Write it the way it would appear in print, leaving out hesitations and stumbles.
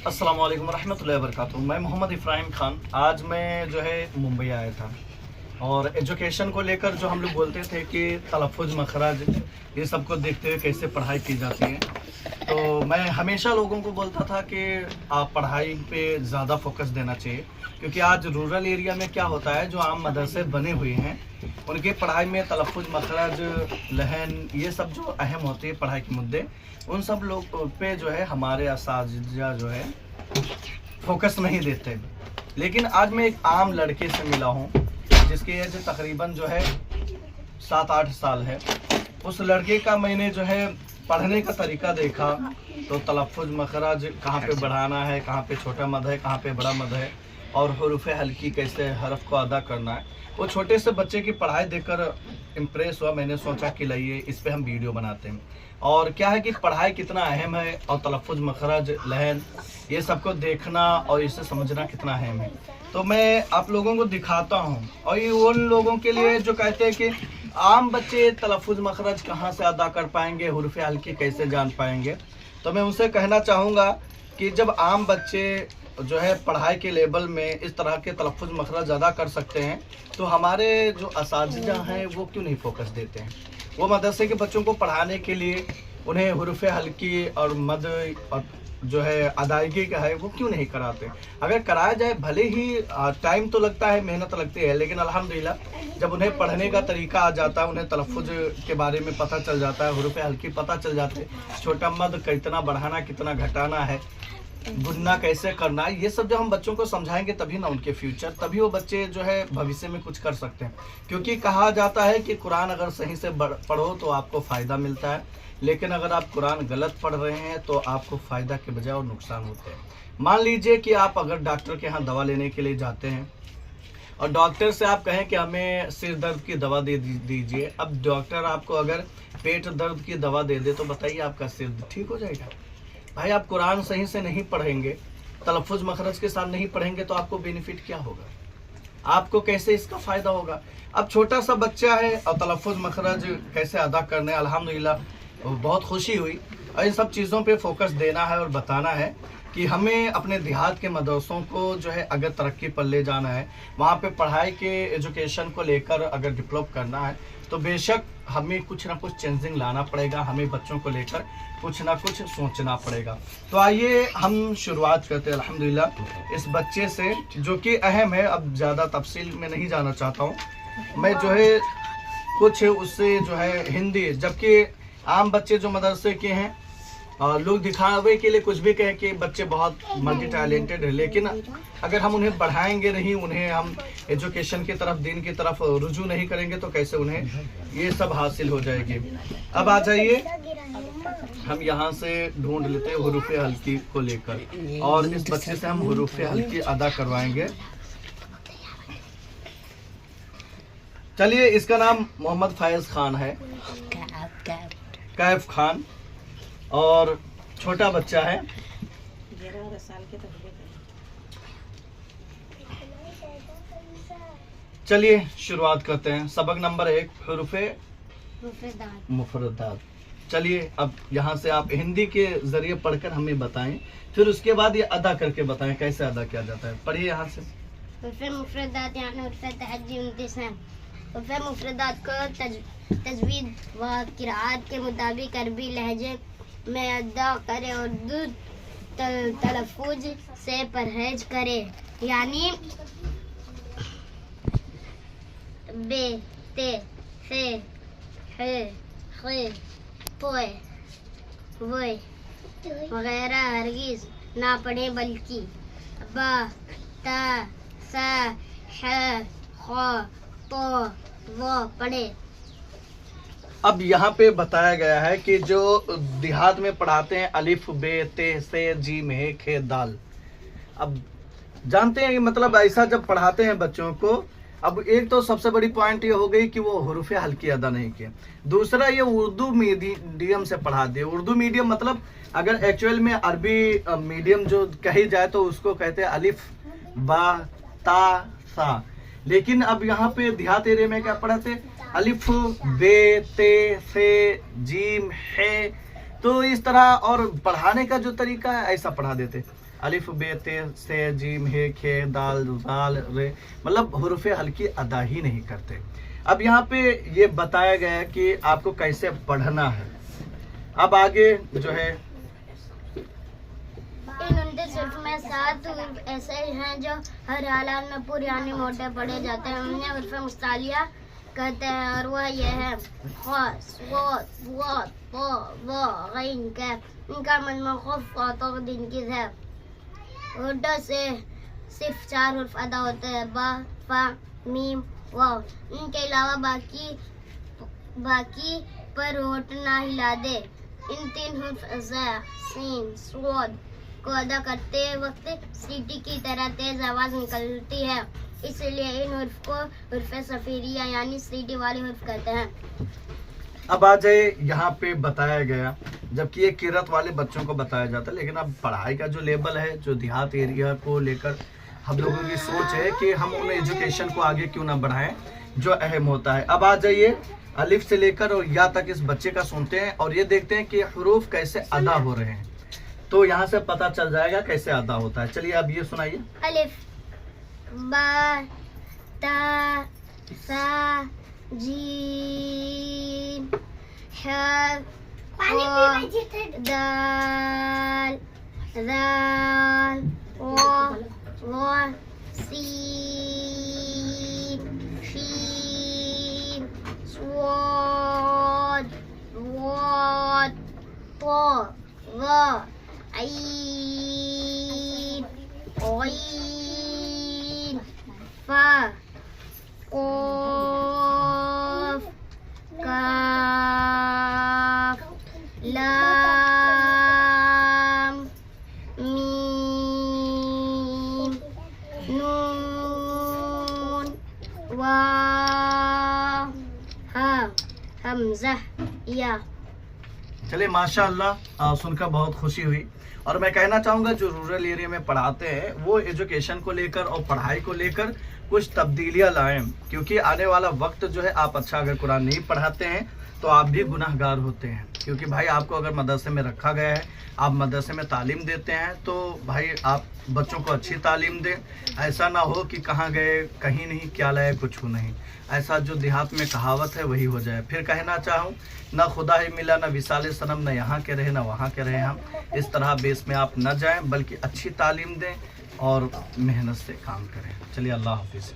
अस्सलाम वालेकुम रहमतुल्लाहि व बरकातुहू। मैं मोहम्मद इब्राहिम खान। आज मैं जो है मुंबई आया था और एजुकेशन को लेकर जो हम लोग बोलते थे कि तलफ़्फ़ुज़ मखरज ये सब को देखते हुए कैसे पढ़ाई की जाती है, तो मैं हमेशा लोगों को बोलता था कि आप पढ़ाई पे ज़्यादा फोकस देना चाहिए, क्योंकि आज रूरल एरिया में क्या होता है, जो आम मदरसे बने हुए हैं उनके पढ़ाई में तलफ़्फ़ुज़ मखरज लहन ये सब जो अहम होते हैं पढ़ाई के मुद्दे, उन सब लोग पे जो है हमारे असातिज़ा जो है फोकस नहीं देते। लेकिन आज मैं एक आम लड़के से मिला हूँ जिसकी एज तकरीबन जो है 7-8 साल है। उस लड़के का मैंने जो है पढ़ने का तरीका देखा तो तलफ़्फ़ुज़ मखरज कहाँ पे बढ़ाना है, कहाँ पे छोटा मद है, कहाँ पे बड़ा मद है, और हुरूफ़ हल्की कैसे हरफ को अदा करना है। वो छोटे से बच्चे की पढ़ाई देखकर इम्प्रेस हुआ। मैंने सोचा कि लाइए इस पे हम वीडियो बनाते हैं। और क्या है कि पढ़ाई कितना अहम है और तलफ़्फ़ुज़ मखरज लहन ये सबको देखना और इसे समझना कितना अहम है, तो मैं आप लोगों को दिखाता हूँ। और ये उन लोगों के लिए जो कहते हैं कि आम बच्चे तलफ़्फ़ुज़ मखरज कहाँ से अदा कर पाएंगे, हुरूफ़ हल्की कैसे जान पाएंगे, तो मैं उनसे कहना चाहूँगा कि जब आम बच्चे जो है पढ़ाई के लेवल में इस तरह के तलफ़्फ़ुज़ मखरज अदा कर सकते हैं, तो हमारे जो असातिज़ा हैं वो क्यों नहीं फोकस देते हैं। वो मदरसे के बच्चों को पढ़ाने के लिए उन्हें हुरूफ़ हल्की और मद और जो है अदायगी का है वो क्यों नहीं कराते। अगर कराया जाए, भले ही टाइम तो लगता है, मेहनत लगती है, लेकिन अल्हम्दुलिल्लाह जब उन्हें पढ़ने का तरीका आ जाता है, उन्हें तलफ़्फ़ुज़ के बारे में पता चल जाता है, हुरूफ़ हल्की पता चल जाते हैं, छोटा मद कितना बढ़ाना कितना घटाना है, गुन्ना कैसे करना है, ये सब जब हम बच्चों को समझाएंगे तभी ना उनके फ्यूचर, तभी वो बच्चे जो है भविष्य में कुछ कर सकते हैं। क्योंकि कहा जाता है कि कुरान अगर सही से पढ़ो तो आपको फ़ायदा मिलता है, लेकिन अगर आप कुरान गलत पढ़ रहे हैं तो आपको फ़ायदा के बजाय और नुकसान होते हैं। मान लीजिए कि आप अगर डॉक्टर के यहाँ दवा लेने के लिए जाते हैं और डॉक्टर से आप कहें कि हमें सिर दर्द की दवा दे दीजिए। अब डॉक्टर आपको अगर पेट दर्द की दवा दे दे तो बताइए आपका सिर ठीक हो जाएगा। भाई आप कुरान सही से नहीं पढ़ेंगे, तलफ़्फ़ुज़ मखरज के साथ नहीं पढ़ेंगे तो आपको बेनिफिट क्या होगा, आपको कैसे इसका फ़ायदा होगा। अब छोटा सा बच्चा है और तलफ़्फ़ुज़ मखरज कैसे अदा करने, अल्हम्दुलिल्लाह बहुत खुशी हुई। और इन सब चीज़ों पे फोकस देना है और बताना है कि हमें अपने देहात के मदरसों को जो है अगर तरक्की पर ले जाना है, वहाँ पे पढ़ाई के एजुकेशन को लेकर अगर डेवलप करना है, तो बेशक हमें कुछ ना कुछ चेंजिंग लाना पड़ेगा, हमें बच्चों को लेकर कुछ ना कुछ सोचना पड़ेगा। तो आइए हम शुरुआत करते हैं अल्हम्दुलिल्लाह इस बच्चे से जो कि अहम है। अब ज़्यादा तफसील में नहीं जाना चाहता हूँ मैं, जो है कुछ उससे जो है हिंदी, जबकि आम बच्चे जो मदरसे के हैं लोग दिखावे के लिए कुछ भी कहें कि बच्चे बहुत मल्टी टैलेंटेड है, लेकिन अगर हम उन्हें बढ़ाएंगे नहीं, उन्हें हम एजुकेशन की तरफ, दीन की तरफ रुजू नहीं करेंगे तो कैसे उन्हें ये सब हासिल हो जाएगी। अब आ जाइए हम यहाँ से ढूंढ लेते हैं हुरूफ़ हल्की को लेकर, और इस बच्चे से हम हुरूफ़ हल्की अदा करवाएंगे। चलिए, इसका नाम मोहम्मद फैज़ खान है, कैफ खान, और छोटा बच्चा है। चलिए शुरुआत करते हैं। सबक नंबर 1 हुरूफ़ मुफ़रदात। चलिए अब यहाँ से आप हिंदी के जरिए पढ़कर हमें बताएं, फिर उसके बाद ये अदा करके बताएं कैसे अदा किया जाता है। पढ़िए यहाँ से। मुफ़रदात यानी मुफ़रदात को तजवीद व किरात के मुताबिक अरबी लहजे में अदा करे और तलफ़्फ़ुज़ से परहेज करे, यानी बे, ते, फे, हे, खे, पोए, वोए वगैरह हरगिज़ ना पढ़े, बल्कि बा, ता, सा, ह, ख, तो, वो पढ़े। अब यहाँ पे बताया गया है कि जो देहात में पढ़ाते हैं अलिफ बे ते से जीम हे खे दाल, अब जानते हैं कि मतलब ऐसा जब पढ़ाते हैं बच्चों को, अब एक तो सबसे बड़ी पॉइंट ये हो गई कि वो हुरूफ़ हल्की अदा नहीं किए। दूसरा, ये उर्दू मीडियम से पढ़ा दिए। उर्दू मीडियम मतलब अगर एक्चुअल में अरबी मीडियम जो कही जाए तो उसको कहते हैं अलिफ बा ता सा, लेकिन अब यहाँ पे देहात एरिया में क्या पढ़ाते, अलिफ बे ते से जीम है تو اس طرح اور پڑھانے کا جو طریقہ ہے ایسا پڑھا دیتے، الف بے تے سے جیم ہے کھے دال دال رے، مطلب حروف ہلکی ادا ہی نہیں کرتے۔ اب یہاں پہ یہ بتایا گیا ہے کہ آپ کو کیسے پڑھنا ہے۔ اب آگے جو ہے ان 29 حروف میں 7 حروف ایسے ہیں جو ہر حالات میں پورے یعنی موٹے پڑھے جاتے ہیں، انہیں حروف مستعلیہ کہتے ہیں، اور وہ یہ ہے خ صاد ضاد طا ظا غین کاف۔ ان کا مجموع خف و تقدین کی ہے۔ اردو سے صرف 4 حروف ادا ہوتے ہیں، با فا میم واو۔ ان کے علاوہ باقی پر ہونٹ نہ ہلا دے۔ ان 3 حروف زا سین صاد کو ادا کرتے وقت سیٹی کی طرح تیز آواز نکلتی ہے، اس لیے ان حروف کو حروف صفیریہ یعنی سیٹی والے حروف کہتے ہیں۔ اب آ جائے یہاں پہ بتایا گیا، جبکہ یہ قرأت والے بچوں کو بتایا جاتا ہے، لیکن اب پڑھائی کا جو لیبل ہے، جو دیہات ایریا کو لے کر ہم لوگوں کی سوچ ہے کہ ہم ان ایجوکیشن کو آگے کیوں نہ بڑھائیں جو اہم ہوتا ہے۔ اب آ جائیے الف سے لے کر اور یا تک اس بچے کا سنتے ہیں اور یہ دیکھتے ہیں کہ حروف کیسے ادا ہو رہے ہیں، تو یہاں سے پتہ چل جائے گا کیسے ادا ہوتا ہے۔ چلیے اب یہ سنائیے۔ الف با تا سا جیم ح دال ذال وا سین شین صاد ضاد طا ظا عین غین فا قاف کاف لام میم نون واو ہا حمزہ یا۔ چلیے ماشاء اللہ، سن کر بہت خوشی ہوئی، اور میں کہنا چاہوں گا جو رورل ایریا میں پڑھاتے ہیں وہ ایجوکیشن کو لے کر اور پڑھائی کو لے کر کچھ تبدیلیاں لائیں، کیونکہ آنے والا وقت جو ہے آپ اچھا اگر قرآن نہیں پڑھاتے ہیں تو آپ بھی گناہ گار ہوتے ہیں، کیونکہ بھائی آپ کو اگر مدرسے میں رکھا گیا ہے، آپ مدرسے میں تعلیم دیتے ہیں تو بھائی آپ بچوں کو اچھی تعلیم دیں، ایسا نہ ہو کہ کہاں گئے کہیں نہیں، کیا لائے کچھ نہیں، ایسا جو دیہات میں کہاوت ہے وہی ہو جائے۔ پھر کہنا چاہوں نہ خدا ہی ملا نہ وصال صنم، نہ یہاں کے رہے نہ وہاں کے رہے ہم، اس طرح بیس میں آپ نہ جائیں بلکہ اچھی تعلیم دیں اور محنت سے کام کریں۔ چلیے اللہ حافظ۔